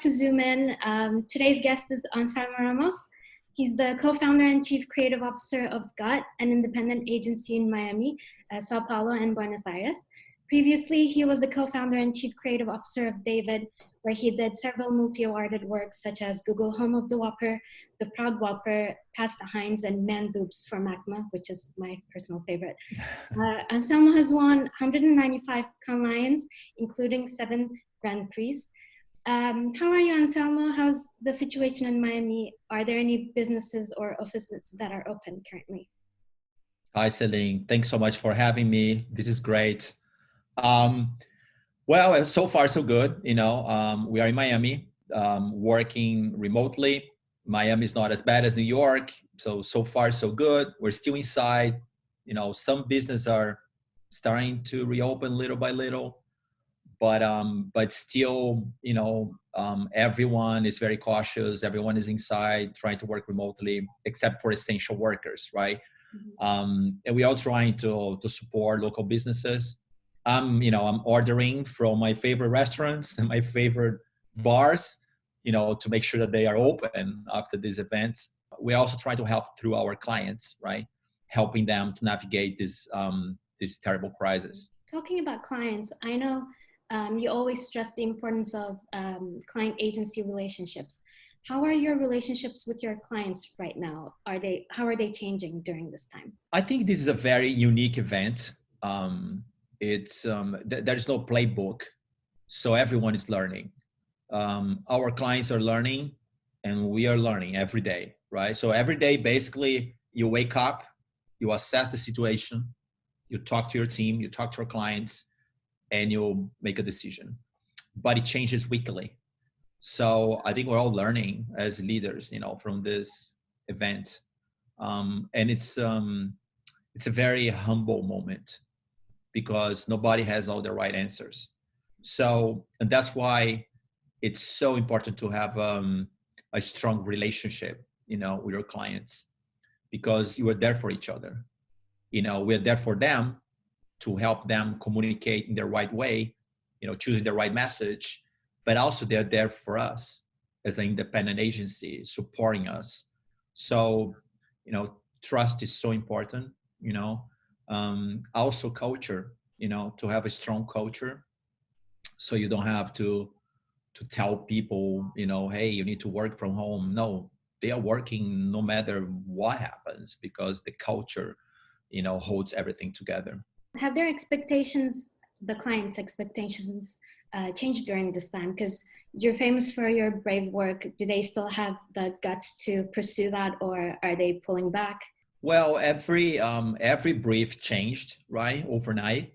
to zoom in. Today's guest is Anselmo Ramos. He's the co-founder and chief creative officer of GUT, an independent agency in Miami, Sao Paulo, and Buenos Aires. Previously, he was the co-founder and chief creative officer of David, where he did several multi-awarded works such as Google Home of the Whopper, The Proud Whopper, Past the Heinz, and Man Boobs for Magma, which is my personal favorite. Anselmo has won 195 Cannes Lions, including 7 Grand Prix. How are you, Anselmo? How's the situation in Miami? Are there any businesses or offices that are open currently? Hi, Celine. Thanks so much for having me. This is great. Well, so far so good. We are in Miami, working remotely. Miami is not as bad as New York. So far so good. We're still inside. Some businesses are starting to reopen little by little, but still, everyone is very cautious. Everyone is inside trying to work remotely, except for essential workers, right? Mm-hmm. And we are trying to support local businesses. I'm ordering from my favorite restaurants and my favorite bars, to make sure that they are open after these events. We also try to help through our clients, right? Helping them to navigate this terrible crisis. Talking about clients, I know you always stress the importance of client-agency relationships. How are your relationships with your clients right now? How are they changing during this time? I think this is a very unique event. There's no playbook, so everyone is learning. Our clients are learning, and we are learning every day, right? So every day, basically, you wake up, you assess the situation, you talk to your team, you talk to our clients, and you make a decision. But it changes weekly. So I think we're all learning as leaders, from this event, and it's a very humble moment, because nobody has all the right answers. And that's why it's so important to have a strong relationship, with your clients, because you are there for each other. We're there for them to help them communicate in the right way, choosing the right message, but also they're there for us as an independent agency supporting us. So, trust is so important, also culture, to have a strong culture. So you don't have to tell people, hey, you need to work from home. No, they are working no matter what happens, because the culture, holds everything together. Have their expectations, the client's expectations, changed during this time? Because you're famous for your brave work. Do they still have the guts to pursue that, or are they pulling back? Well, every brief changed, right, overnight.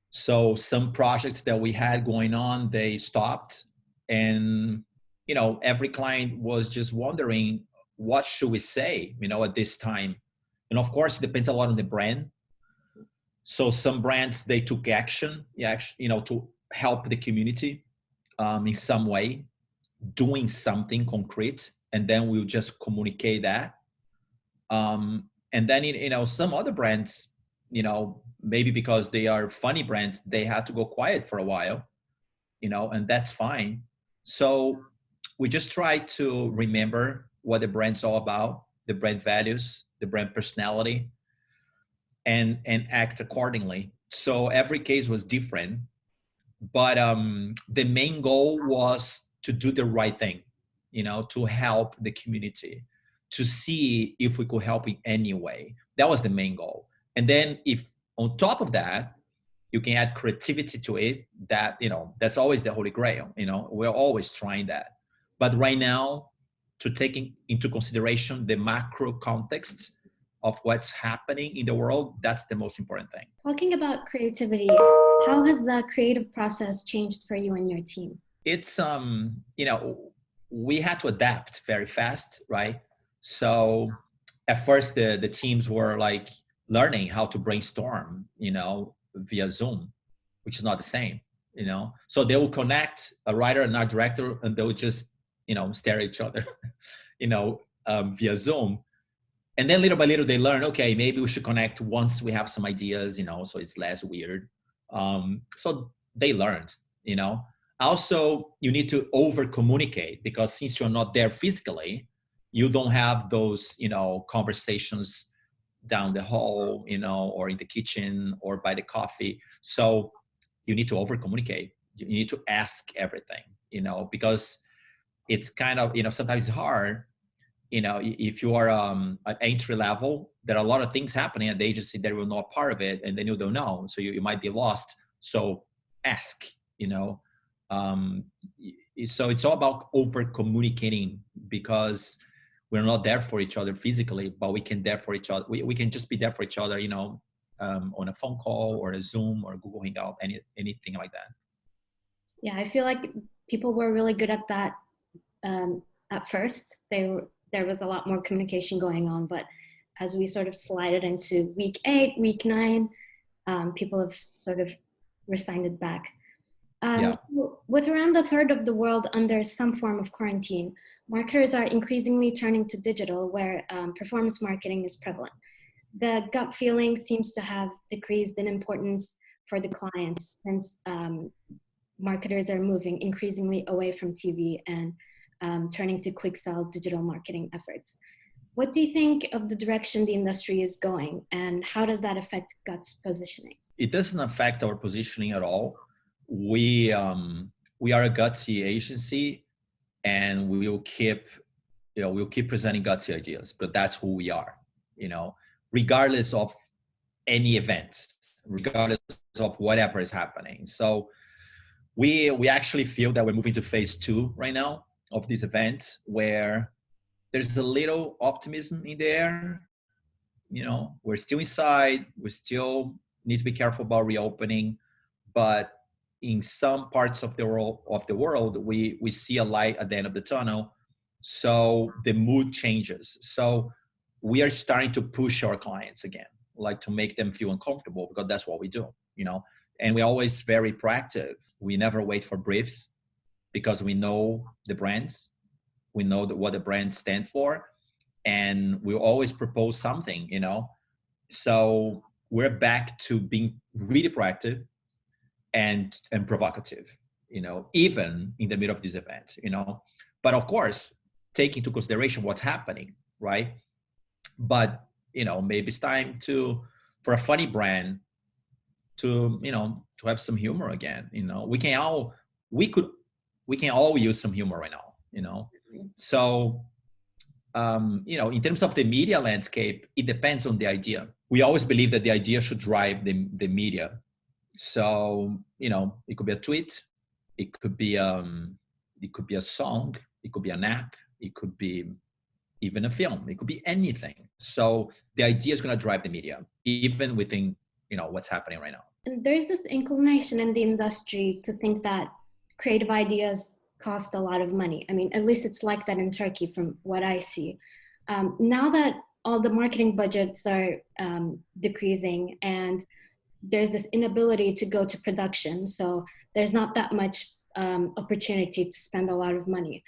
So some projects that we had going on, they stopped, and every client was just wondering, what should we say, at this time? And of course, it depends a lot on the brand. So some brands, they took action, to help the community in some way, doing something concrete, and then we'll just communicate that. And then, some other brands, maybe because they are funny brands, they had to go quiet for a while, and that's fine. So we just try to remember what the brand's all about, the brand values, the brand personality, and act accordingly. So every case was different, but the main goal was to do the right thing, to help the community, to see if we could help in any way. That was the main goal. And then if on top of that, you can add creativity to it, that, that's always the holy grail. We're always trying that. But right now, to take into consideration the macro context of what's happening in the world, that's the most important thing. Talking about creativity, how has the creative process changed for you and your team? It's, we had to adapt very fast, right? So at first the teams were like learning how to brainstorm, via Zoom, which is not the same, So they will connect a writer and art director, and they will just, stare at each other, via Zoom. And then little by little they learn, okay, maybe we should connect once we have some ideas, so it's less weird. So they learned, Also, you need to over communicate, because since you're not there physically, you don't have those, conversations down the hall, or in the kitchen or by the coffee. So you need to over communicate. You need to ask everything, because it's kind of, sometimes it's hard, if you are at entry level, there are a lot of things happening at the agency that you're not part of it, and then you don't know. So you might be lost. So ask, so it's all about over communicating, because we're not there for each other physically, but we can there for each other. We can just be there for each other, on a phone call or a Zoom or Google Hangout, anything like that. Yeah, I feel like people were really good at that at first. There was a lot more communication going on, but as we sort of slided into week 8, week 9, people have sort of resigned it back. So with around a third of the world under some form of quarantine, marketers are increasingly turning to digital, where performance marketing is prevalent. The gut feeling seems to have decreased in importance for the clients, since marketers are moving increasingly away from TV and turning to quick sell digital marketing efforts. What do you think of the direction the industry is going, and how does that affect Gut's positioning? It doesn't affect our positioning at all. We are a gutsy agency, and we'll keep presenting gutsy ideas, but that's who we are, regardless of any events, regardless of whatever is happening. So we actually feel that we're moving to phase 2 right now of this event, where there's a little optimism in the air. We're still inside, we still need to be careful about reopening, but in some parts of the world, we see a light at the end of the tunnel. So the mood changes. So we are starting to push our clients again, like to make them feel uncomfortable, because that's what we do, and we're always very proactive. We never wait for briefs, because we know the brands, we know what the brands stand for, and we always propose something, So we're back to being really proactive and provocative, even in the middle of this event, But of course, take into consideration what's happening, right? But, maybe it's time for a funny brand to have some humor again. We can all use some humor right now, So, in terms of the media landscape, it depends on the idea. We always believe that the idea should drive the media. So, it could be a tweet, it could be a song, it could be an app, it could be even a film, it could be anything. So the idea is going to drive the media, even within, what's happening right now. And there's this inclination in the industry to think that creative ideas cost a lot of money. I mean, at least it's like that in Turkey from what I see. Now that all the marketing budgets are decreasing, and there's this inability to go to production, so there's not that much opportunity to spend a lot of money.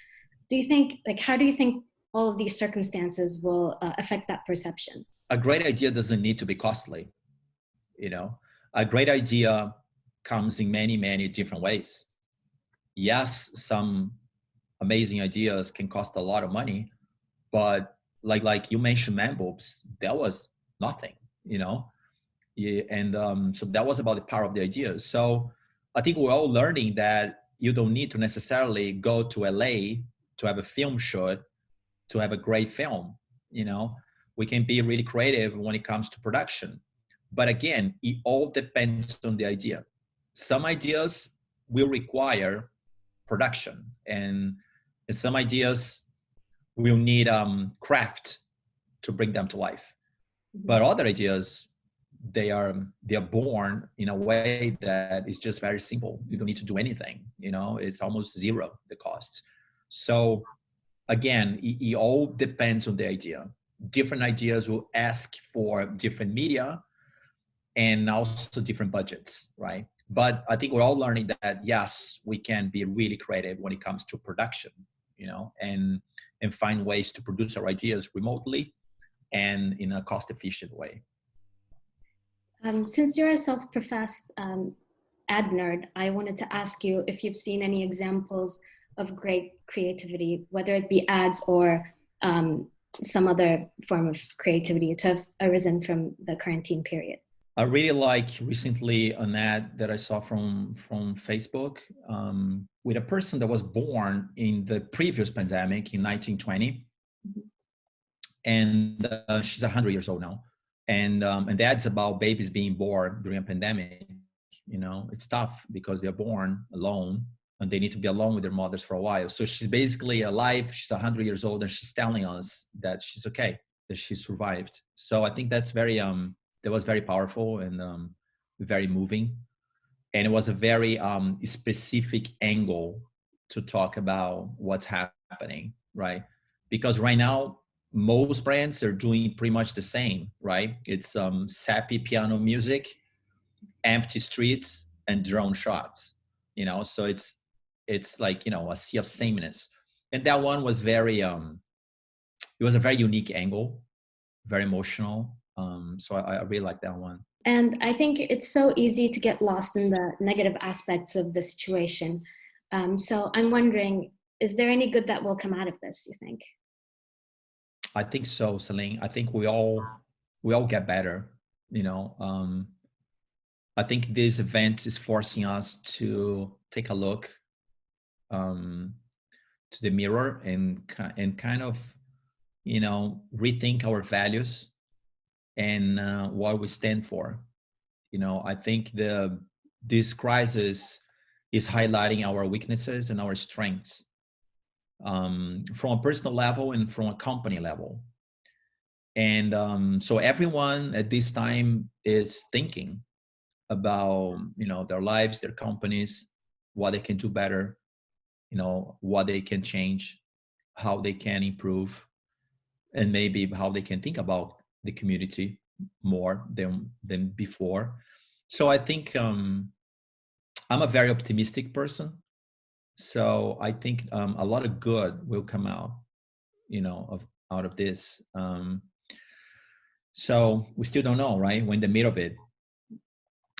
How do you think all of these circumstances will affect that perception? A great idea doesn't need to be costly. A great idea comes in many, many different ways. Yes, some amazing ideas can cost a lot of money, but like you mentioned, man boobs, that was nothing, Yeah, and so that was about the power of the ideas. So I think we're all learning that you don't need to necessarily go to LA to have a film shoot to have a great film. We can be really creative when it comes to production. But again, it all depends on the idea. Some ideas will require production, and some ideas will need craft to bring them to life. But other ideas, they are born in a way that is just very simple. You don't need to do anything. It's almost zero, the cost. So again, it all depends on the idea. Different ideas will ask for different media and also different budgets, right? But I think we're all learning that, yes, we can be really creative when it comes to production, and find ways to produce our ideas remotely and in a cost-efficient way. Since you're a self-professed ad nerd, I wanted to ask you if you've seen any examples of great creativity, whether it be ads or some other form of creativity to have arisen from the quarantine period. I really like recently an ad that I saw from Facebook with a person that was born in the previous pandemic in 1920. Mm-hmm. And she's 100 years old now. And the ad's about babies being born during a pandemic. You know, it's tough because they're born alone and they need to be alone with their mothers for a while. So she's basically alive. She's 100 years old and she's telling us that she's okay, that she survived. So I think that's very, that was very powerful and very moving. And it was a very specific angle to talk about what's happening, right? Because right now, most brands are doing pretty much the same, right? It's sappy piano music, empty streets, and drone shots, you know? So it's like, you know, a sea of sameness. And that one was very, it was a very unique angle, very emotional. So I really like that one. And I think it's so easy to get lost in the negative aspects of the situation. So I'm wondering, is there any good that will come out of this, you think? I think so, Celine. I think we all get better, you know. I think this event is forcing us to take a look to the mirror and kind of, you know, rethink our values and what we stand for. You know, I think this crisis is highlighting our weaknesses and our strengths from a personal level and from a company level. And so everyone at this time is thinking about, you know, their lives, their companies, what they can do better, you know, what they can change, how they can improve, and maybe how they can think about the community more than before. So I think I'm a very optimistic person. So I think a lot of good will come out, you know, out of this. So we still don't know, right? We're in the middle of it.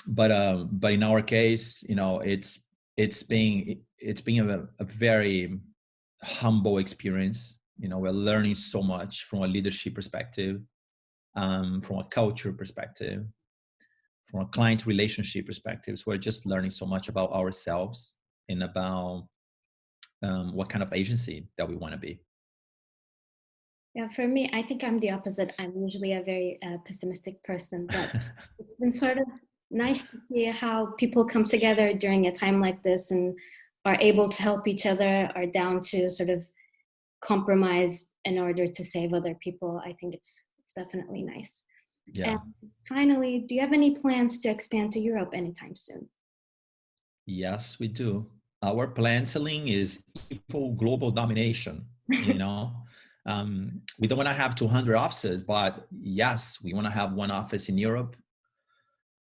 But in our case, you know, it's been a very humble experience. You know, we're learning so much from a leadership perspective, from a culture perspective, from a client relationship perspective. So we're just learning so much about ourselves and about what kind of agency that we want to be. Yeah, for me, I think I'm the opposite. I'm usually a very pessimistic person, but it's been sort of nice to see how people come together during a time like this and are able to help each other, are down to sort of compromise in order to save other people. I think it's definitely nice. Yeah. And finally, do you have any plans to expand to Europe anytime soon? Yes, we do. Our plan, Celine, is equal global domination. You know, we don't want to have 200 offices, but yes, we want to have one office in Europe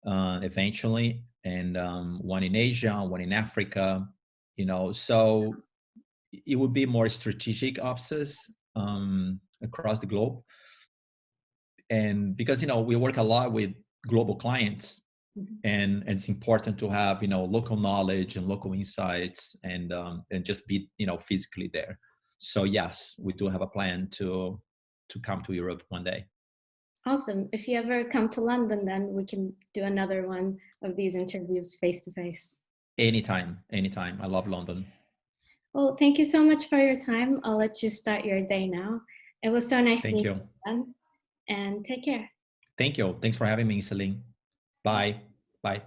eventually, and one in Asia, one in Africa. You know, so it would be more strategic offices across the globe. And because, you know, we work a lot with global clients, and it's important to have, you know, local knowledge and local insights and just be, you know, physically there. So yes, we do have a plan to come to Europe one day. Awesome. If you ever come to London, then we can do another one of these interviews face to face. Anytime. I love London. Well, thank you so much for your time. I'll let you start your day now. It was so nice meeting you. And take care. Thank you. Thanks for having me, Celine. Bye. Bye.